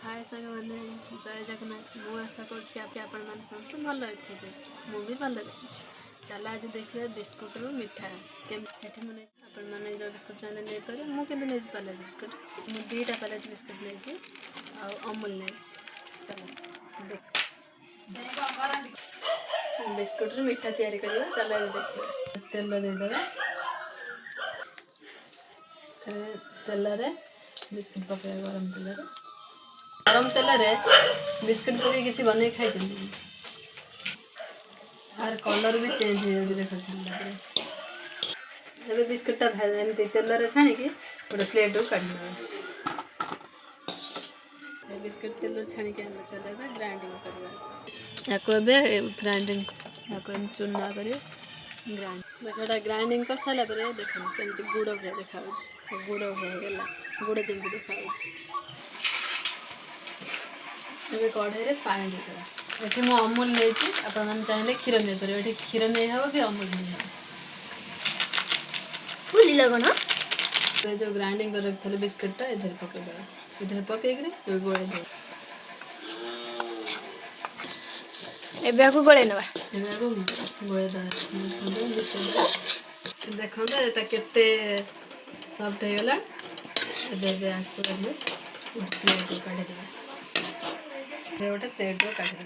हाय सांग मैंने जय जगन्नाथ मु आशा कर भल थे मुझे भल चल आज देखिए बिस्कुट रु मिठा केठी मुझे आपण मैंने जो बिस्कुट चाहिए नहीं पारे मुझे पार्ले बिस्कुट मुझे दीटा पार्ले बिस्कुट नहीं अमूल नहीं चलो बिस्कुट रु मिठा तैयारी करवा चल देखिए तेल देदेगा तेल बिस्कुट पकड़ गरम तेल रे बिस्कुट पकड़ किसी बन खाई यार कलर भी चेंज हो जाए देख छाणला परे बिस्कुटा एमती तेल रे छाणिकी गोटे प्लेट काढ़ बिस्कुट तेल छाणिकी आने चल ग्राइंडिंग करवा या ग्राइंडिंग चूना कर ग्राइंडिंग कर सारा देख केमती गुड़ भाई देखा गुड़ भाईगला गुड़ जमी देखा कढ़ाई पानी देखें ये अमूल नहीं आपने चाहिए क्षीर नहीं पारे ये क्षीर नहीं हम भी अमूल नहीं फुल लगना तो जो ग्राइंडिंग कर रखी बिस्कुटा इधर पकईदे इधर पकईकि गोड़े दे एबे गोले ना गोड़े देखो केते सफ्ट हो गला प्लेट काढ़ी गोटे प्लेट काढ़ी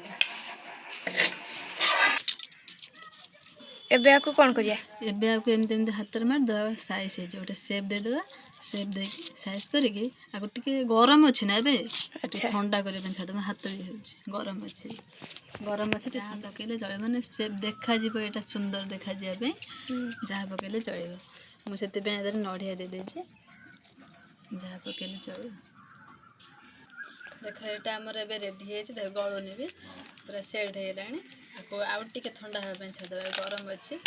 एबे आको कौन करिया एबे आपको एमती एमती हाथ में मार दे साइज हो गोटे सेप देदेगा सेप दे साइज करके आगे टिके गरम अच्छी ना ए ठंडा करने छाड़ हाथ भी हो गरम अच्छे जहाँ पकड़े चल मैंने सेप देखा यहाँ सुंदर देखा जहाँ पकड़े चलो मुझे नड़िया दे देचे जहाँ पकड़े चलो देख यहाँ आमर ए रेडी है गलुनि भी पूरा सेट हो गलानी आपको आउ टे ठंडा हाँपाई छाड़देव गरम अच्छे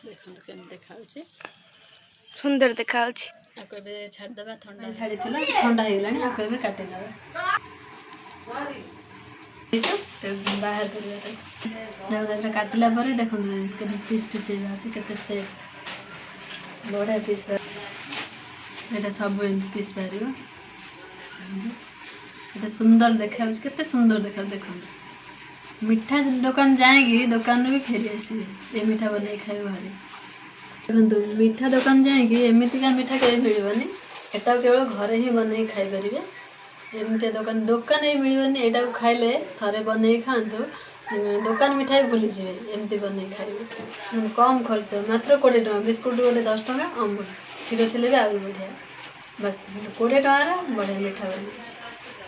देखो के देखा सुंदर देखा आपको छाड़देवा ठंडा छाड़ी ठंडा हो गलानी आपको काटे बाहर कर काटिला देखो पीस पीस के सेप बढ़िया पीस यहाँ सब पीस बाहर ये सुंदर देखा के सुंदर देखा देखो मिठा दुकान जाएगी दुकान भी फेरी आसवे ये मिठा बन खाए भारी देखो मिठा दुकान जाएगी एमतीका मिठा कहीं मिलनी एटा केवल घरे ही बन खाई एमती दुकान दुकान ही मिलनी यहाँ खाइले थे बन खातु दुकान मिठाई भूली जी एमती बन खाइबे कम खर्च मात्र 20 टଙ୍କା बिस्कुट गोटे 10 टଙ୍କା अमूल क्षीर थे भी आगे बढ़िया बस 20 टଙ୍କାର बढ़िया मिठा बन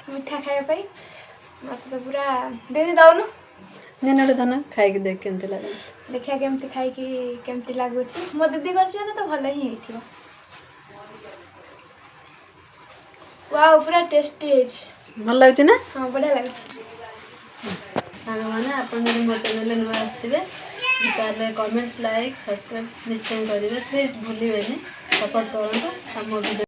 मिठा खाया मत तो पूरा दे दौनु ने धन खाई देख केमती लगे देखिया केमती खाई केमती लगुच मो दीदी कर तो भल ही होइथिबो वाओ पूरा टेस्टी है भल लगे ना हाँ बढ़िया लगे सांग मैंने आप मो चैनल नुआ आसवे ताले कमेंट लाइक सब्सक्राइब निश्चय करेंगे प्लीज भूलें सपोर्ट करूँ आम वीडियो